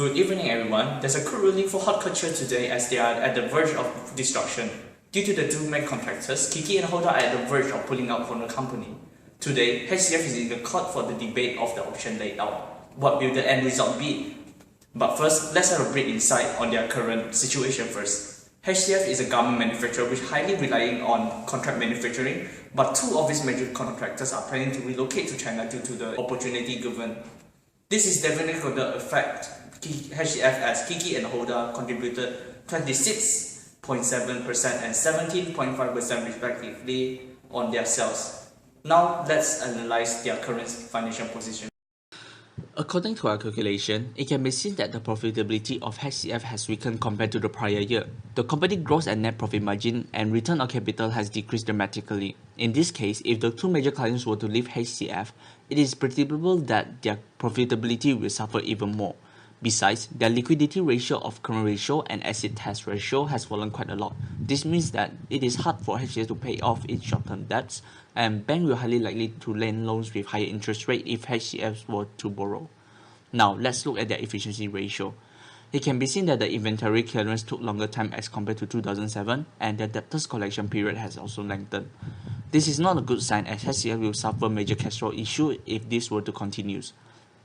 Good evening everyone. There's a cool ruling for hot culture today as they are at the verge of destruction. Due to the two main contractors, Kiki and Hoda are at the verge of pulling out from the company. Today, HCF is in the court for the debate of the option laid out. What will the end result be? But first, let's have a brief insight on their current situation first. HCF is a garment manufacturer which highly relying on contract manufacturing, but two of its major contractors are planning to relocate to China due to the opportunity given. This is definitely going to affect HCF as Kiki and Hoda contributed 26.7% and 17.5% respectively on their sales. Now let's analyze their current financial position. According to our calculation, it can be seen that the profitability of HCF has weakened compared to the prior year. The company gross and net profit margin and return on capital has decreased dramatically. In this case, if the two major clients were to leave HCF, it is predictable that their profitability will suffer even more. Besides, their liquidity ratio of current ratio and acid test ratio has fallen quite a lot. This means that it is hard for HCF to pay off its short-term debts, and banks will highly likely to lend loans with higher interest rate if HCF were to borrow. Now, let's look at their efficiency ratio. It can be seen that the inventory clearance took longer time as compared to 2007, and the debtors collection period has also lengthened. This is not a good sign as HCF will suffer major cash flow issue if this were to continue.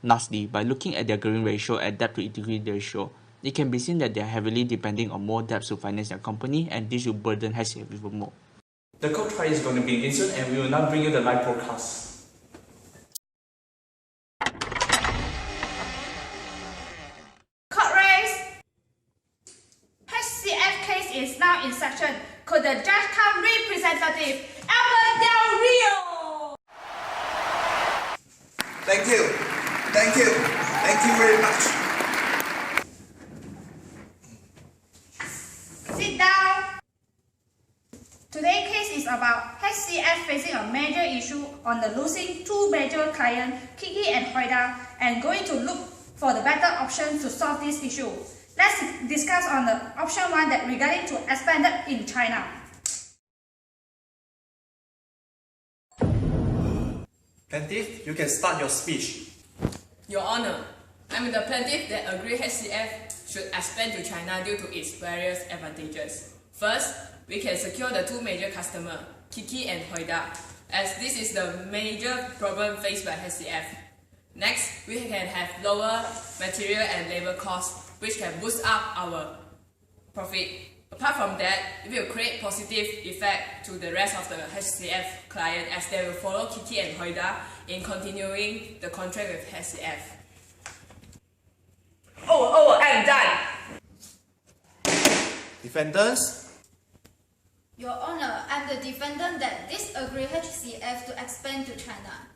Lastly, by looking at their gearing ratio and debt to equity ratio, it can be seen that they are heavily depending on more debts to finance their company, and this will burden HCF even more. The court trial is going to begin soon, and we will now bring you the live broadcast. Court raised. HCF case is now in session. Could the judge come representative Albert Del Rio? Thank you. Thank you. Thank you very much. Sit down. Today's case is about HCF facing a major issue on the losing two major clients, Kiki and Hoda, and going to look for the better option to solve this issue. Let's discuss on the option 1 that regarding to expanded in China. Plaintiff, you can start your speech. Your Honor, I'm the plaintiff that agree HCF should expand to China due to its various advantages. First, we can secure the two major customers, Kiki and Hoda, as this is the major problem faced by HCF. Next, we can have lower material and labor costs, which can boost up our profit. Apart from that, it will create positive effect to the rest of the HCF client as they will follow Kiki and Hoda in continuing the contract with HCF. I'm done. Defendants? Your Honor, I'm the defendant that disagree HCF to expand to China.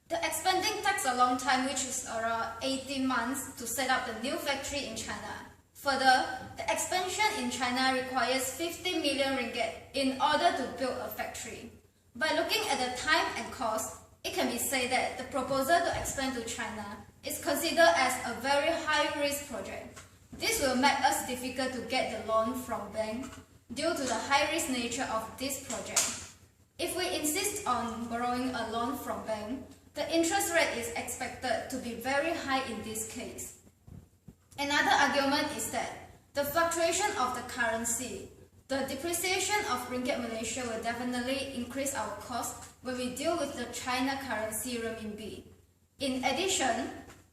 The expanding takes a long time, which is around 18 months to set up the new factory in China. Further, the expansion in China requires 50 million ringgit in order to build a factory. By looking at the time and cost, it can be said that the proposal to expand to China is considered as a very high-risk project. This will make us difficult to get the loan from bank due to the high-risk nature of this project. If we insist on borrowing a loan from bank, the interest rate is expected to be very high in this case. Another argument is that the fluctuation of the currency, the depreciation of Ringgit Malaysia will definitely increase our cost when we deal with the China currency renminbi. In addition,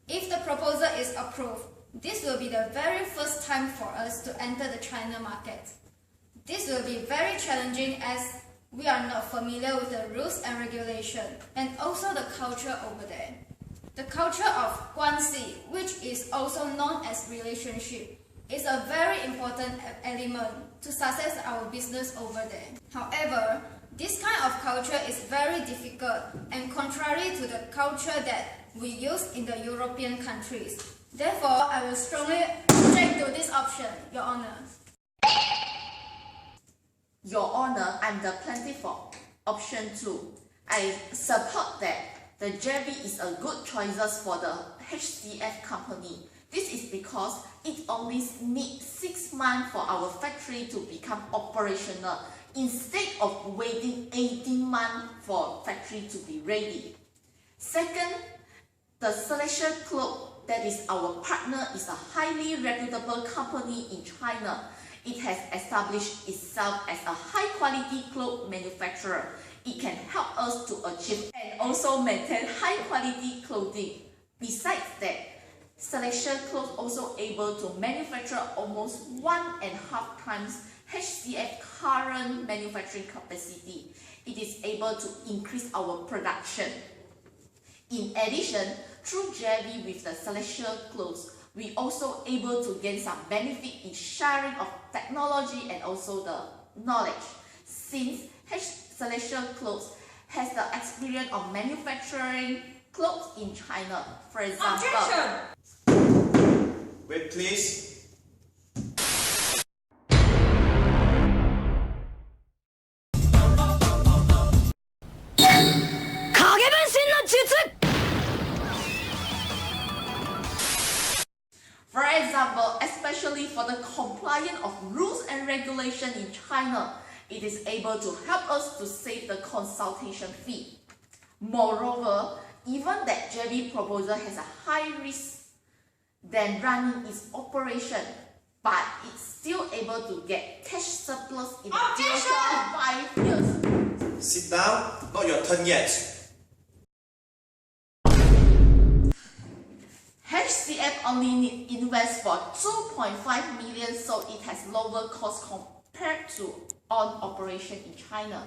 if the proposal is approved, this will be the very first time for us to enter the China market. This will be very challenging as we are not familiar with the rules and regulation and also the culture over there. The culture of guanxi, which is also known as relationship, is a very important element to success our business over there. However, this kind of culture is very difficult and contrary to the culture that we use in the European countries. Therefore, I will strongly object to this option, Your Honor. Your Honor, I'm the plaintiff for option 2. I support that the JV is a good choice for the HCF company. This is because it only needs 6 months for our factory to become operational instead of waiting 18 months for factory to be ready. Second, the selection that is our partner is a highly reputable company in China. It has established itself as a high-quality clothes manufacturer. It can help us to achieve and also maintain high-quality clothing. Besides that, Celestial Clothes also able to manufacture almost 1.5 times HCF current manufacturing capacity. It is able to increase our production. In addition, through JV with the Celestial Clothes, we also able to gain some benefit in sharing of technology and also the knowledge. Since Celestial Clothes has the experience of manufacturing clothes in China, for example. Objection! Wait, please. For example, especially for the compliance of rules and regulations in China, it is able to help us to save the consultation fee. Moreover, even that JV proposal has a high risk than running its operation, but it's still able to get cash surplus in the future 5 years. Sit down, not your turn yet. HCF only need invest for 2.5 million, so it has lower cost compared to on operation in China.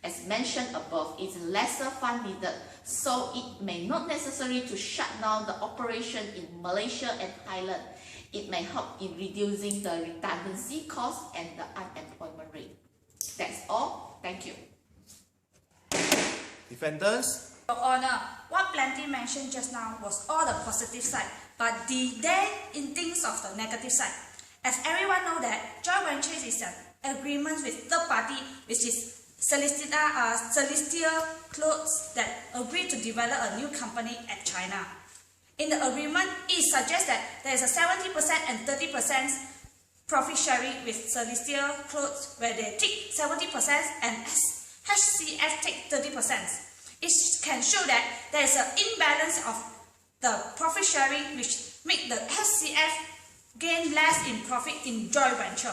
As mentioned above, it's lesser fund needed, so it may not necessary to shut down the operation in Malaysia and Thailand. It may help in reducing the redundancy cost and the unemployment rate. That's all. Thank you. Defendants? Your Honor, what Plenty mentioned just now was all the positive side, but there in things of the negative side. As everyone know that joint venture is an agreement with third party, which is Celestial Clothes, that agree to develop a new company at China. In the agreement, it suggests that there is a 70% and 30% profit sharing with Celestial Clothes, where they take 70% and HCF take 30%. It can show that there is an imbalance of the profit sharing, which make the HCF gain less in profit in joint venture.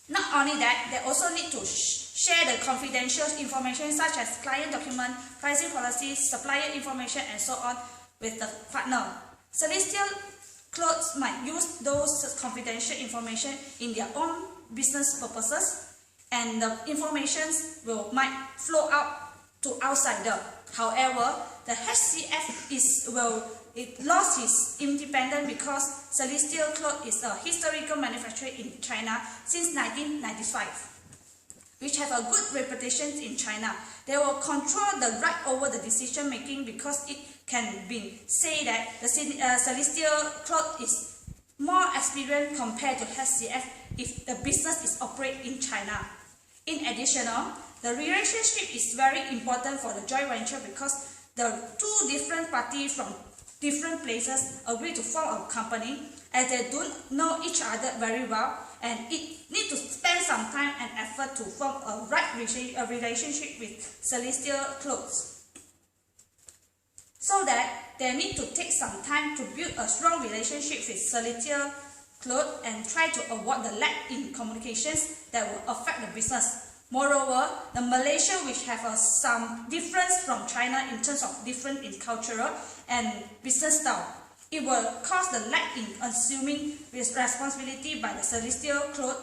Not only that, they also need to share the confidential information such as client document, pricing policies, supplier information, and so on with the partner. Celestial Clothes might use those confidential information in their own business purposes, and the information might flow out to outsider. However, the HCF lost its independence because Celestial Clothes is a historical manufacturer in China since 1995, which have a good reputation in China. They will control the right over the decision making because it can be said that the Celestial Clothes is more experienced compared to HCF if the business is operated in China. In addition, the relationship is very important for the joint venture because the two different parties from different places agree to form a company, as they don't know each other very well, and it need to spend some time and effort to form a right relationship with Celestial Clothes. So that they need to take some time to build a strong relationship with Celestial Clothes and try to avoid the lack in communications that will affect the business. Moreover, the Malaysia, which have some difference from China in terms of different in cultural and business style, it will cause the lack in assuming responsibility by the Celestial Clothes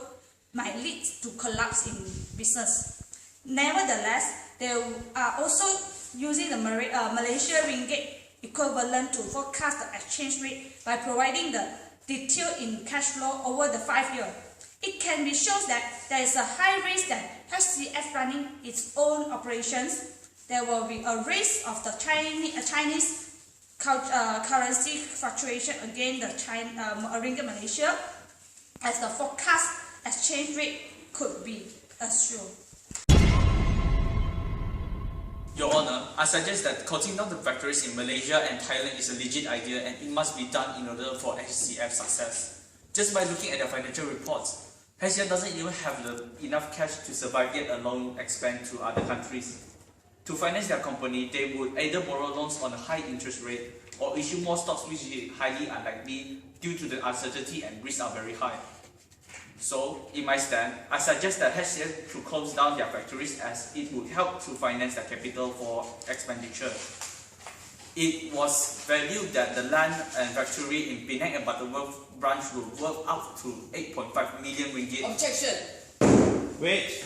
might lead to collapse in business. Nevertheless, they are also using the Malaysia ringgit equivalent to forecast the exchange rate by providing the detail in cash flow over the 5 years. It can be shown that there is a high risk that HCF running its own operations. There will be a risk of the Chinese currency fluctuation against the ringgit Malaysia, as the forecast exchange rate could be assumed. Your Honor, I suggest that closing down the factories in Malaysia and Thailand is a legit idea, and it must be done in order for HCF success. Just by looking at their financial reports, HCF doesn't even have enough cash to survive, yet alone expand to other countries. To finance their company, they would either borrow loans on a high interest rate or issue more stocks, which is highly unlikely due to the uncertainty and risks are very high. So, in my stand, I suggest that HCF should close down their factories as it would help to finance their capital for expenditure. It was valued that the land and factory in Penang and Butterworth branch will worth up to 8.5 million ringgit. Objection! Wait.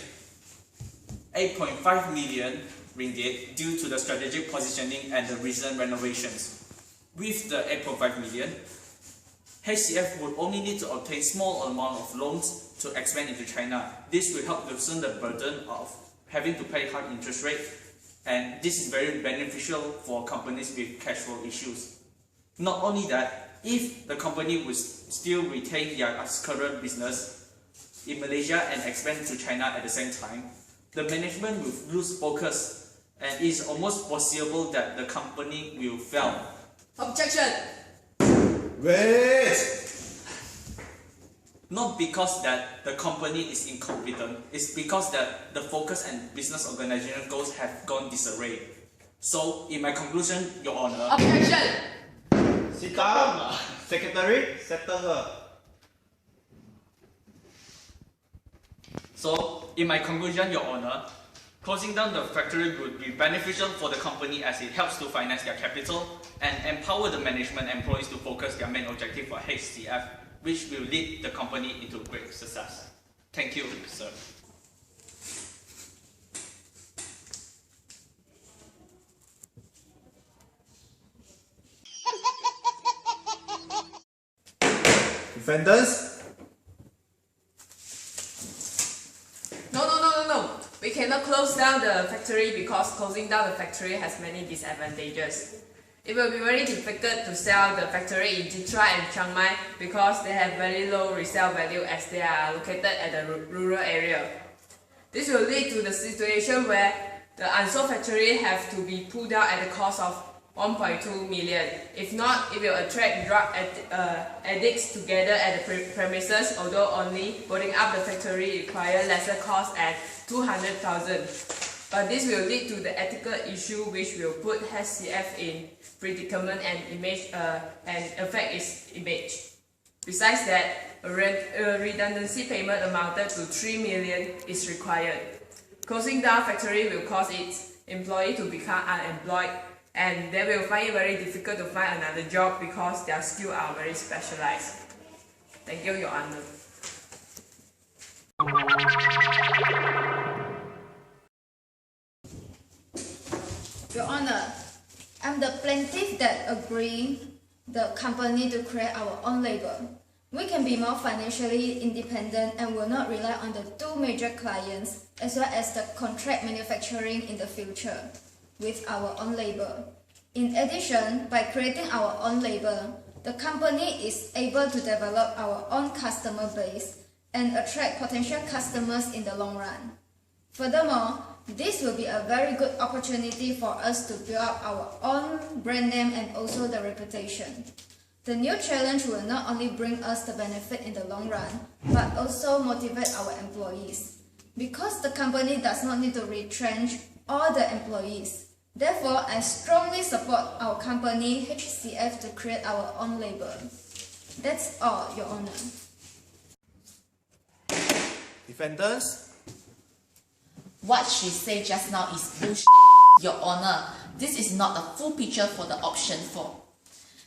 8.5 million ringgit due to the strategic positioning and the recent renovations. With the 8.5 million, HCF would only need to obtain small amount of loans to expand into China. This will help loosen the burden of having to pay high interest rate, and this is very beneficial for companies with cash flow issues. Not only that, if the company would still retain their current business in Malaysia and expand to China at the same time, the management will lose focus and it is almost foreseeable that the company will fail. Objection! Wait. Not because that the company is incompetent, it's because that the focus and business organization goals have gone disarray. So, in my conclusion, Your Honor, Objection! Sit down. Secretary, settle her. So, in my conclusion, Your Honor, closing down the factory would be beneficial for the company as it helps to finance their capital and empower the management and employees to focus their main objective for HCF, which will lead the company into great success. Thank you, sir. Defendants? No. We cannot close down the factory because closing down the factory has many disadvantages. It will be very difficult to sell the factory in Detroit and Chiang Mai because they have very low resale value as they are located at the rural area. This will lead to the situation where the unsold factory have to be pulled out at the cost of 1.2 million. If not, it will attract drug addicts together at the premises, although only putting up the factory require lesser cost at 200,000. But this will lead to the ethical issue which will put HCF in predicament and affect its image. Besides that, a redundancy payment amounted to 3 million is required. Closing down factory will cause its employee to become unemployed, and they will find it very difficult to find another job because their skills are very specialized. Thank you, Your Honor. Your Honor, I'm the plaintiff that agree the company to create our own label. We can be more financially independent and will not rely on the two major clients as well as the contract manufacturing in the future with our own label. In addition, by creating our own label, the company is able to develop our own customer base and attract potential customers in the long run. Furthermore, this will be a very good opportunity for us to build up our own brand name and also the reputation. The new challenge will not only bring us the benefit in the long run, but also motivate our employees. Because the company does not need to retrench all the employees. Therefore, I strongly support our company HCF to create our own label. That's all, Your Honor. Defendants? What she said just now is bullshit, Your Honor. This is not a full picture for the option 4.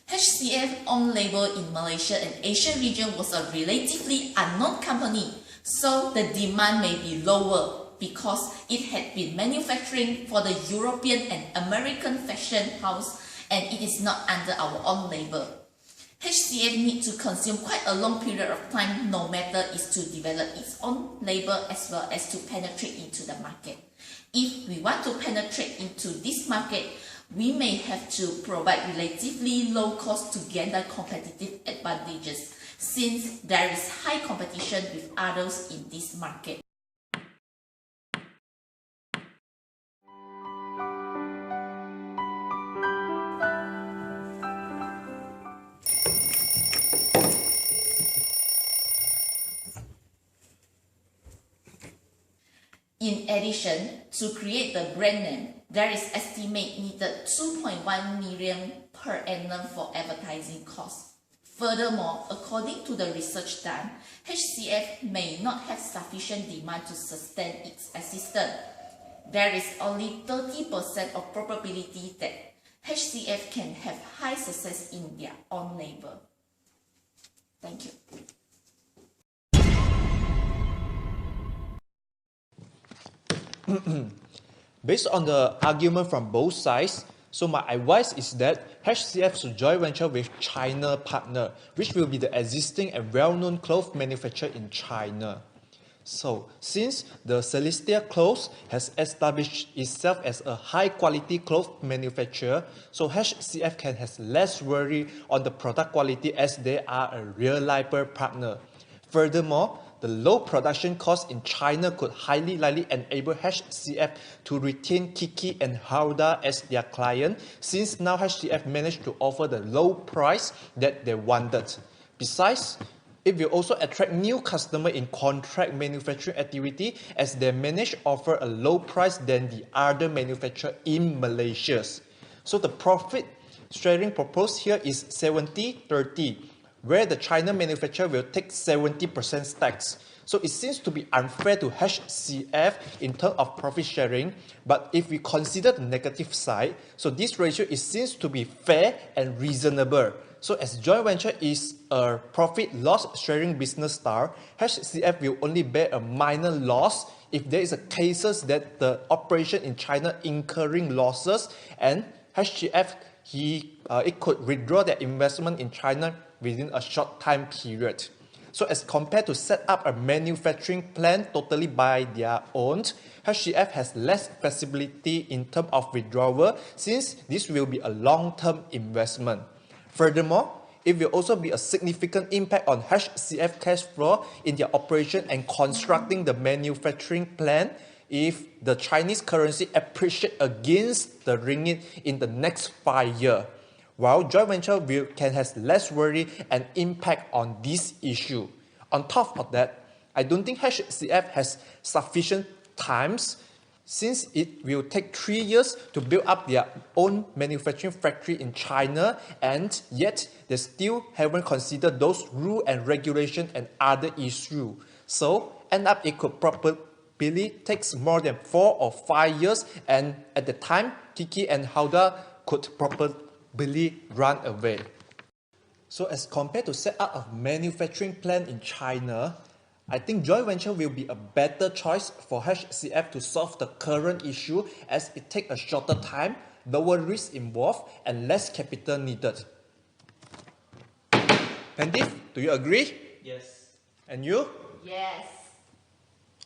HCF own label in Malaysia and Asian region was a relatively unknown company, so the demand may be lower because it had been manufacturing for the European and American fashion house and it is not under our own label. HCF needs to consume quite a long period of time no matter is to develop its own label as well as to penetrate into the market. If we want to penetrate into this market, we may have to provide relatively low cost to gather competitive advantages since there is high competition with others in this market. In addition, to create the brand name, there is estimate needed 2.1 million per annum for advertising costs. Furthermore, according to the research done, HCF may not have sufficient demand to sustain its existence. There is only 30% of probability that HCF can have high success in their own label. Thank you. Based on the argument from both sides, so my advice is that HCF should joint venture with China partner, which will be the existing and well-known cloth manufacturer in China. So, since the Celestia Clothes has established itself as a high-quality cloth manufacturer, so HCF can have less worry on the product quality as they are a reliable partner. Furthermore, the low production cost in China could highly likely enable HCF to retain Kiki and Hauda as their client, since now HCF managed to offer the low price that they wanted. Besides, it will also attract new customers in contract manufacturing activity as they manage to offer a low price than the other manufacturer in Malaysia. So the profit sharing proposed here is 70-30, where the China manufacturer will take 70% tax. So it seems to be unfair to HCF in terms of profit sharing, but if we consider the negative side, so this ratio seems to be fair and reasonable. So as joint venture is a profit-loss sharing business style, HCF will only bear a minor loss if there is a cases that the operation in China incurring losses, and HCF it could withdraw their investment in China within a short time period. So as compared to set up a manufacturing plant totally by their own, HCF has less flexibility in terms of withdrawal, since this will be a long-term investment. Furthermore, it will also be a significant impact on HCF cash flow in their operation and constructing the manufacturing plant if the Chinese currency appreciates against the ringgit in the next 5 years. While joint venture can have less worry and impact on this issue. On top of that, I don't think HCF has sufficient times, since it will take 3 years to build up their own manufacturing factory in China, and yet they still haven't considered those rules and regulations and other issues. So end up it could probably takes more than 4 or 5 years, and at the time Kiki and Hauda could probably run away. So as compared to set up a manufacturing plant in China, I think joint venture will be a better choice for HCF to solve the current issue, as it takes a shorter time, lower risk involved, and less capital needed. Pandif, do you agree? Yes. And you? Yes.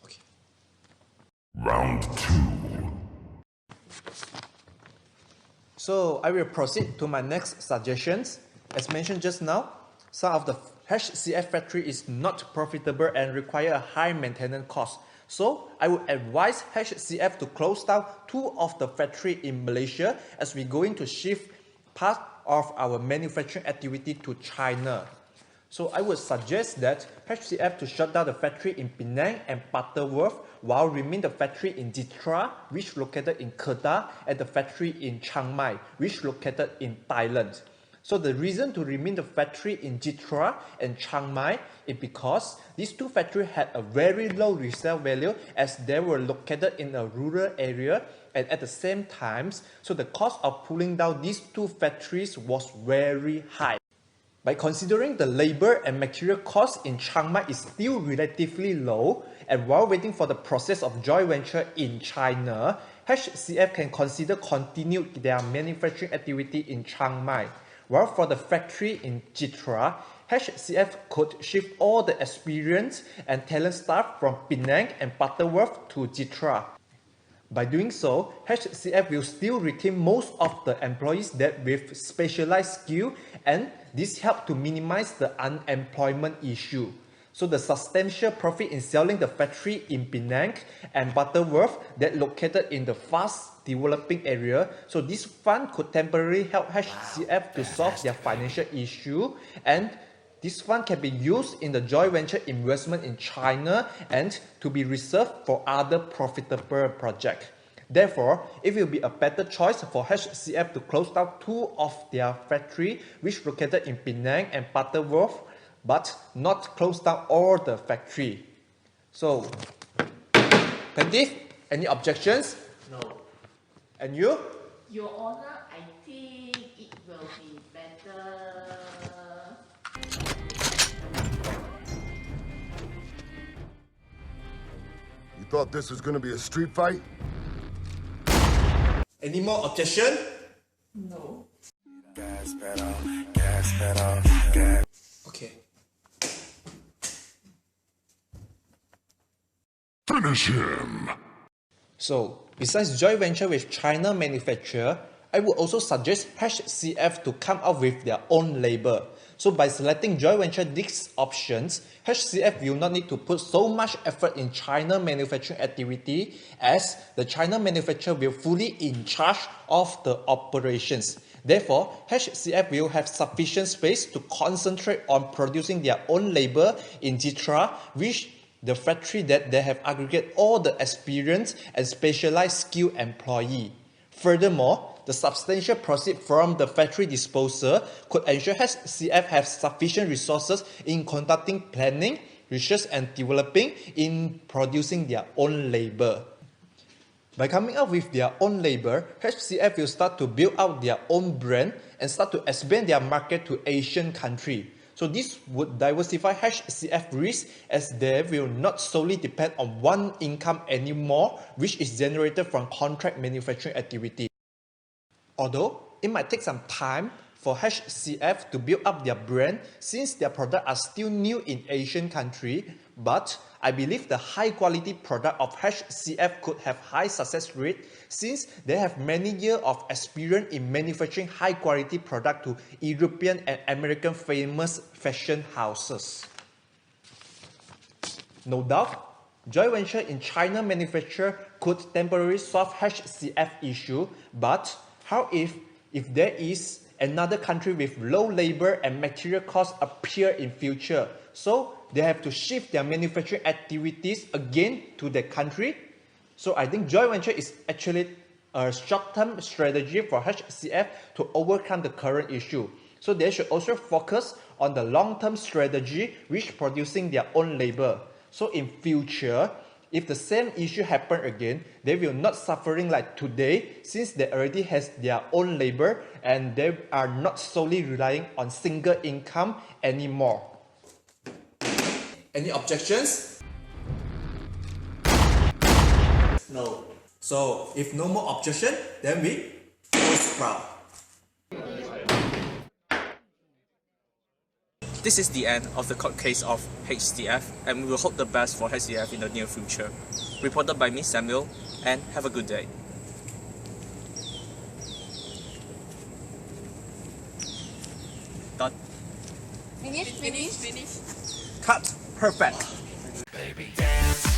Okay. Round 2. So I will proceed to my next suggestions. As mentioned just now, some of the HCF factory is not profitable and require a high maintenance cost. So I would advise HCF to close down 2 of the factory in Malaysia, as we're going to shift part of our manufacturing activity to China. So I would suggest that HCF to shut down the factory in Penang and Butterworth, while remain the factory in Jitra, which located in Kedah, and the factory in Chiang Mai, which located in Thailand. So the reason to remain the factory in Jitra and Chiang Mai is because these 2 factories had a very low resale value, as they were located in a rural area, and at the same time, so the cost of pulling down these 2 factories was very high. By considering the labor and material costs in Chiang Mai is still relatively low, and while waiting for the process of joint venture in China, HCF can consider continue their manufacturing activity in Chiang Mai. While for the factory in Jitra, HCF could shift all the experience and talent staff from Penang and Butterworth to Jitra. By doing so, HCF will still retain most of the employees that with specialized skill, and this helps to minimize the unemployment issue. So the substantial profit in selling the factory in Penang and Butterworth that located in the fast developing area, so this fund could temporarily help HCF to solve their financial issue, and this fund can be used in the joint venture investment in China and to be reserved for other profitable projects. Therefore, it will be a better choice for HCF to close down 2 of their factories, which located in Penang and Butterworth, but not close down all the factory. So, plaintiff, any objections? No. And you? Your Honor, I think it will be better. You thought this was gonna be a street fight? Any more objection? No. Gas pedal, gas. Okay. Finish him! So, besides joint venture with China manufacturer, I would also suggest HCF to come up with their own label. So by selecting joint venture these options, HCF will not need to put so much effort in China manufacturing activity, as the China manufacturer will fully in charge of the operations. Therefore, HCF will have sufficient space to concentrate on producing their own label in Jitra, which the factory that they have aggregate all the experienced and specialized skilled employee. Furthermore, the substantial proceed from the factory disposal could ensure HCF have sufficient resources in conducting planning, research and developing in producing their own label. By coming up with their own label, HCF will start to build out their own brand and start to expand their market to Asian countries. So this would diversify HCF risk, as they will not solely depend on one income anymore, which is generated from contract manufacturing activity. Although it might take some time for HCF to build up their brand since their products are still new in Asian countries, but I believe the high quality product of HCF could have high success rate since they have many years of experience in manufacturing high quality product to European and American famous fashion houses. No doubt, joint venture in China manufacture could temporarily solve HCF issue, but how if there is another country with low labor and material costs appear in future? So they have to shift their manufacturing activities again to the country. So I think joint venture is actually a short-term strategy for HCF to overcome the current issue. So they should also focus on the long-term strategy, which producing their own labor. So in future, if the same issue happen again, they will not suffering like today, since they already has their own labor and they are not solely relying on single income anymore. Any objections? No. So if no more objection, then we close round. This is the end of the court case of HCF, and we will hope the best for HCF in the near future. Reported by me, Samuel, and have a good day. Done. Finish. Cut. Perfect. Baby, dance.